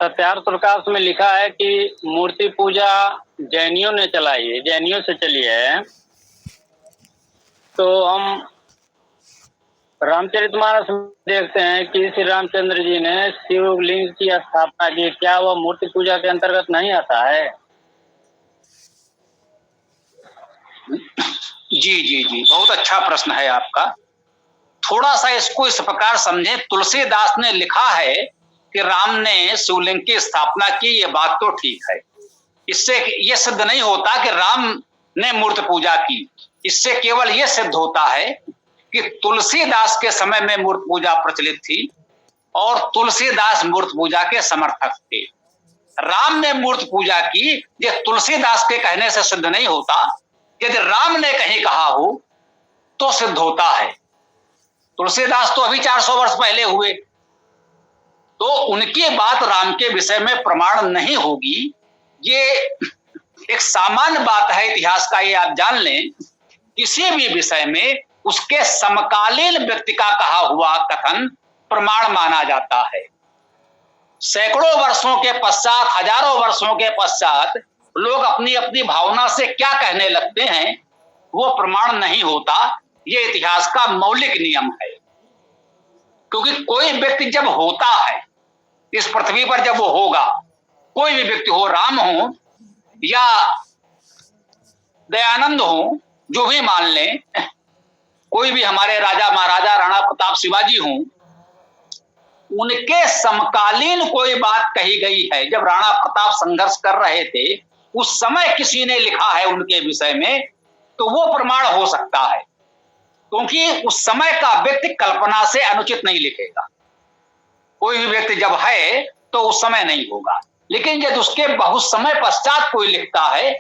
सत्यार्थ प्रकाश में लिखा है कि मूर्ति पूजा जैनियों ने चलाई है, जैनियों से चली है। तो हम रामचरितमानस में देखते हैं कि श्री रामचंद्र जी ने शिवलिंग की स्थापना की। क्या वह मूर्ति पूजा के अंतर्गत नहीं आता है? जी जी जी, बहुत अच्छा प्रश्न है आपका। थोड़ा सा इसको इस प्रकार समझे। तुलसीदास ने लिखा है कि राम ने शिवलिंग की स्थापना की, ये बात तो ठीक है। इससे यह सिद्ध नहीं होता कि राम ने मूर्ति पूजा की। इससे केवल यह सिद्ध होता है कि तुलसीदास के समय में मूर्ति पूजा प्रचलित थी और तुलसीदास मूर्ति पूजा के समर्थक थे। राम ने मूर्ति पूजा की, यह तुलसीदास के कहने से सिद्ध नहीं होता। यदि राम ने कहीं कहा हो तो सिद्ध होता है। तुलसीदास तो अभी 400 वर्ष पहले हुए, तो उनकी बात राम के विषय में प्रमाण नहीं होगी। ये एक सामान्य बात है इतिहास का, ये आप जान लें। किसी भी विषय में उसके समकालीन व्यक्ति का कहा हुआ कथन प्रमाण माना जाता है। सैकड़ों वर्षों के पश्चात, हजारों वर्षों के पश्चात लोग अपनी अपनी भावना से क्या कहने लगते हैं वो प्रमाण नहीं होता। ये इतिहास का मौलिक नियम है। क्योंकि कोई व्यक्ति जब होता है इस पृथ्वी पर, जब वो होगा, कोई भी व्यक्ति हो, राम हो या दयानंद हो, जो भी मान लें, कोई भी हमारे राजा महाराजा राणा प्रताप शिवाजी हों, उनके समकालीन कोई बात कही गई है। जब राणा प्रताप संघर्ष कर रहे थे उस समय किसी ने लिखा है उनके विषय में, तो वो प्रमाण हो सकता है। क्योंकि उस समय का व्यक्ति कल्पना से अनुचित नहीं लिखेगा। कोई भी व्यक्ति जब है तो उस समय नहीं होगा, लेकिन जब उसके बहुत समय पश्चात कोई लिखता है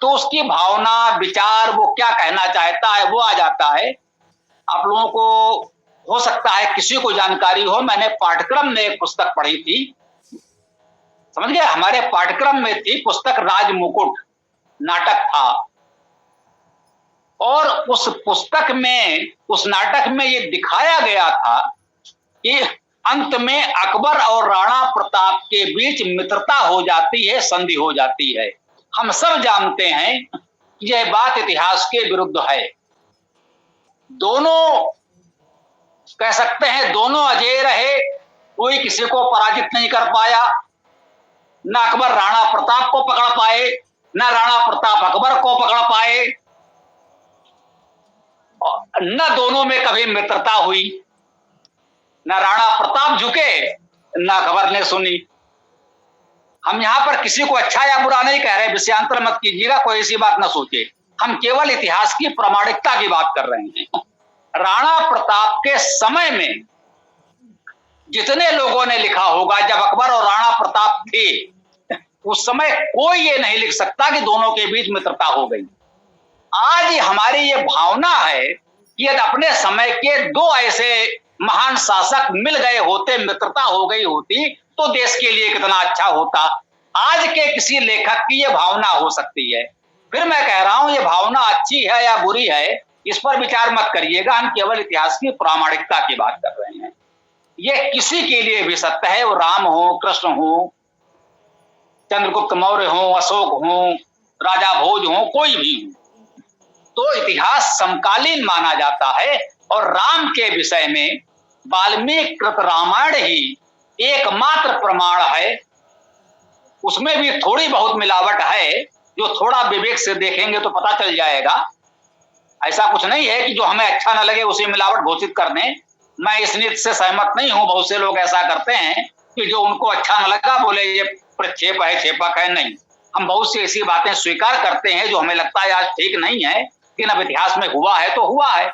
तो उसकी भावना, विचार, वो क्या कहना चाहता है वो आ जाता है। आप लोगों को हो सकता है किसी को जानकारी हो, मैंने पाठ्यक्रम में एक पुस्तक पढ़ी थी, समझ गए, हमारे पाठ्यक्रम में थी पुस्तक राजमुकुट, नाटक था। और उस पुस्तक में, उस नाटक में ये दिखाया गया था कि अंत में अकबर और राणा प्रताप के बीच मित्रता हो जाती है, संधि हो जाती है। हम सब जानते हैं कि यह बात इतिहास के विरुद्ध है। दोनों कह सकते हैं दोनों अजेय रहे, कोई किसी को पराजित नहीं कर पाया। न अकबर राणा प्रताप को पकड़ पाए, न राणा प्रताप अकबर को पकड़ पाए, न दोनों में कभी मित्रता हुई। न राणा प्रताप झुके, न अकबर ने सुनी। हम यहां पर किसी को अच्छा या बुरा नहीं कह रहे, विषयांतर मत कीजिएगा, कोई ऐसी बात ना सोचे। हम केवल इतिहास की प्रामाणिकता की बात कर रहे हैं। राणा प्रताप के समय में जितने लोगों ने लिखा होगा, जब अकबर और राणा प्रताप थे उस समय कोई ये नहीं लिख सकता कि दोनों के बीच मित्रता हो गई। आज हमारी ये भावना है कि यदि अपने समय के दो ऐसे महान शासक मिल गए होते, मित्रता हो गई होती, तो देश के लिए कितना अच्छा होता। आज के किसी लेखक की ये भावना हो सकती है। फिर मैं कह रहा हूं, ये भावना अच्छी है या बुरी है इस पर विचार मत करिएगा। हम केवल इतिहास की प्रामाणिकता की बात कर रहे हैं। ये किसी के लिए भी सत्य है, वो राम हो, कृष्ण हो, चंद्रगुप्त मौर्य हो, अशोक हो, राजा भोज हो, कोई भी हो, तो इतिहास समकालीन माना जाता है। और राम के विषय में वाल्मीकि कृत रामायण ही एकमात्र प्रमाण है। उसमें भी थोड़ी बहुत मिलावट है, जो थोड़ा विवेक से देखेंगे तो पता चल जाएगा। ऐसा कुछ नहीं है कि जो हमें अच्छा ना लगे उसे मिलावट घोषित कर दें। मैं इस नीति से सहमत नहीं हूं। बहुत से लोग ऐसा करते हैं कि जो उनको अच्छा न लगा बोले ये प्रक्षेप है, छेपक है। नहीं, हम बहुत सी ऐसी बातें स्वीकार करते हैं जो हमें लगता है आज ठीक नहीं है, लेकिन अब इतिहास में हुआ है तो हुआ है।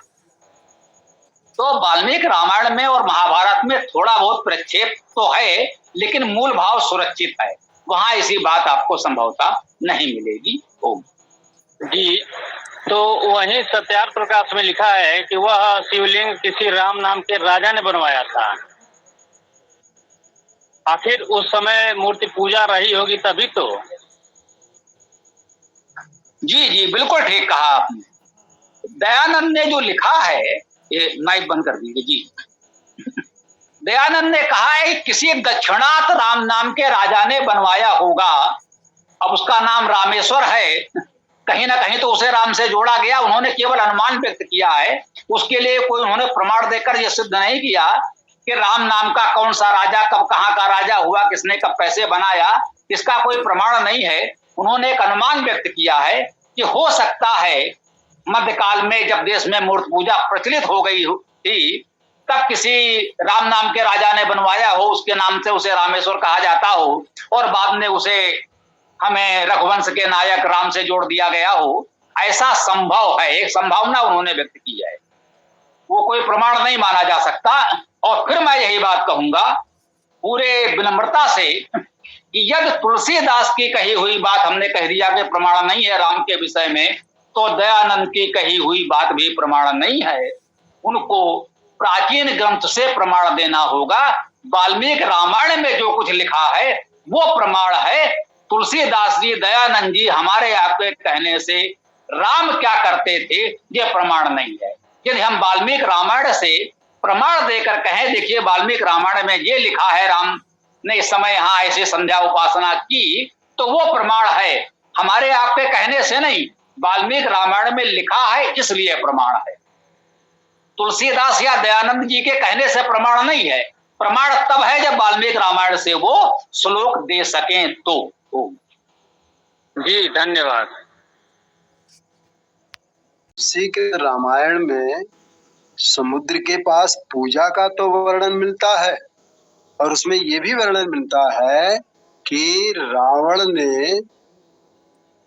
तो वाल्मीकि रामायण में और महाभारत में थोड़ा बहुत प्रक्षेप तो है, लेकिन मूल भाव सुरक्षित है। वहां ऐसी बात आपको संभवतः नहीं मिलेगी। जी, तो वहीं सत्यार्थ प्रकाश में लिखा है कि वह शिवलिंग किसी राम नाम के राजा ने बनवाया था। आखिर उस समय मूर्ति पूजा रही होगी तभी तो। जी जी, बिल्कुल ठीक कहा आपने। दयानंद ने जो लिखा है, ये माइक बंद कर दीजिए जी। दयानंद ने कहा है कि किसी दक्षिणात राम नाम के राजा ने बनवाया होगा। अब उसका नाम रामेश्वर है, कहीं ना कहीं तो उसे राम से जोड़ा गया। उन्होंने केवल अनुमान व्यक्त किया है, उसके लिए कोई उन्होंने प्रमाण देकर यह सिद्ध नहीं किया कि राम नाम का कौन सा राजा कब कहाँ का राजा हुआ, किसने कब पैसे बनाया, इसका कोई प्रमाण नहीं है। उन्होंने एक अनुमान व्यक्त किया है कि हो सकता है मध्यकाल में जब देश में मूर्ति पूजा प्रचलित हो गई थी, तब किसी राम नाम के राजा ने बनवाया हो, उसके नाम से उसे रामेश्वर कहा जाता हो, और बाद में उसे हमें रघुवंश के नायक राम से जोड़ दिया गया हो। ऐसा संभव है, एक संभावना उन्होंने व्यक्त की है, वो कोई प्रमाण नहीं माना जा सकता। और फिर मैं यही बात कहूंगा पूरे विनम्रता से कि यदि तुलसीदास की कही हुई बात हमने कह दिया कि प्रमाण नहीं है राम के विषय में, तो दयानंद की कही हुई बात भी प्रमाण नहीं है। उनको प्राचीन ग्रंथ से प्रमाण देना होगा। वाल्मीकि रामायण में जो कुछ लिखा है वो प्रमाण है। तुलसीदास जी, दयानंद जी हमारे आपके कहने से राम क्या करते थे ये प्रमाण नहीं है। यदि हम वाल्मीकि रामायण से प्रमाण देकर कहें देखिए वाल्मीकि रामायण में ये लिखा है राम ने इस समय यहाँ ऐसे संध्या उपासना की, तो वो प्रमाण है, हमारे आपके कहने से नहीं। वाल्मीकि रामायण में लिखा है इसलिए प्रमाण है। तुलसीदास या दयानंद जी के कहने से प्रमाण नहीं है। प्रमाण तब है जब वाल्मीकि रामायण से वो श्लोक दे सकें तो। जी धन्यवाद। उसी के रामायण में समुद्र के पास पूजा का तो वर्णन मिलता है, और उसमें ये भी वर्णन मिलता है कि रावण ने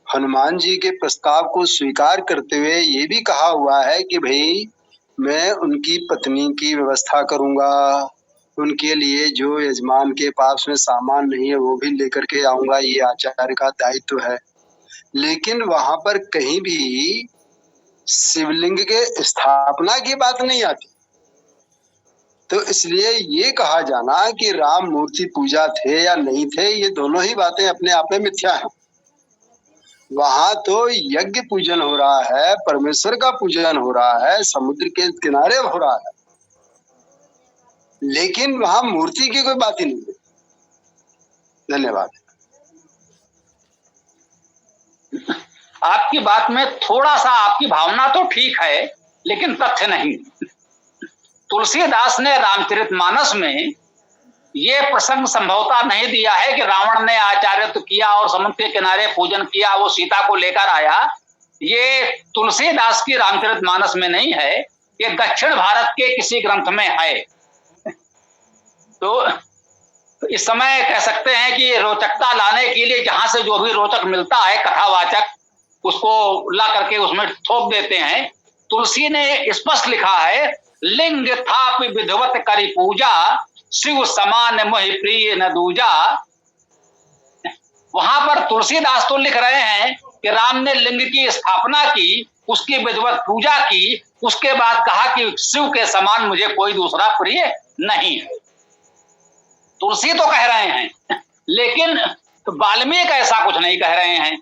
हनुमान जी के प्रस्ताव को स्वीकार करते हुए ये भी कहा हुआ है कि भाई मैं उनकी पत्नी की व्यवस्था करूंगा, उनके लिए जो यजमान के पास में सामान नहीं है वो भी लेकर के आऊंगा, ये आचार्य का दायित्व है। लेकिन वहां पर कहीं भी शिवलिंग के स्थापना की बात नहीं आती। तो इसलिए ये कहा जाना कि राम मूर्ति पूजा थे या नहीं थे, ये दोनों ही बातें अपने आप में मिथ्या हैं। वहां तो यज्ञ पूजन हो रहा है, परमेश्वर का पूजन हो रहा है, समुद्र के किनारे हो रहा है, लेकिन वहां मूर्ति की कोई बात ही नहीं है। धन्यवाद। आपकी बात में थोड़ा सा आपकी भावना तो ठीक है, लेकिन तथ्य नहीं। तुलसीदास ने रामचरितमानस में ये प्रसंग संभवतः नहीं दिया है कि रावण ने आचार्यत्व किया और समुद्र के किनारे पूजन किया, वो सीता को लेकर आया। ये तुलसीदास की रामचरितमानस में नहीं है, ये दक्षिण भारत के किसी ग्रंथ में है। तो इस समय कह सकते हैं कि रोचकता लाने के लिए जहां से जो भी रोचक मिलता है कथावाचक, उसको ला करके उसमें थोप देते हैं। तुलसी ने स्पष्ट लिखा है, लिंग थाप विधवत करी पूजा, शिव समान मोहि प्रिय न दूजा। वहां पर तुलसीदास तो लिख रहे हैं कि राम ने लिंग की स्थापना की, उसकी विधवत पूजा की, उसके बाद कहा कि शिव के समान मुझे कोई दूसरा प्रिय नहीं है। तुलसी तो कह रहे हैं, लेकिन वाल्मीकि ऐसा कुछ नहीं कह रहे हैं।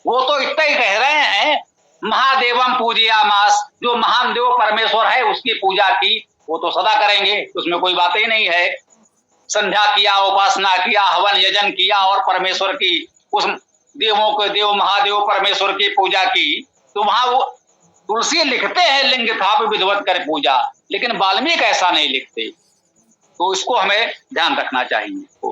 वो तो इतना ही कह रहे हैं, महादेवम पूजयामास, जो महान देव परमेश्वर है उसकी पूजा की, वो तो सदा करेंगे, उसमें कोई बात ही नहीं है। संध्या किया, उपासना किया, हवन यजन किया और परमेश्वर की उस देवों को देव महादेव परमेश्वर की पूजा की, तो वहां वो तुलसी लिखते हैं लिंग था विधवत कर पूजा, लेकिन वाल्मीकि ऐसा नहीं लिखते। तो इसको हमें ध्यान रखना चाहिए।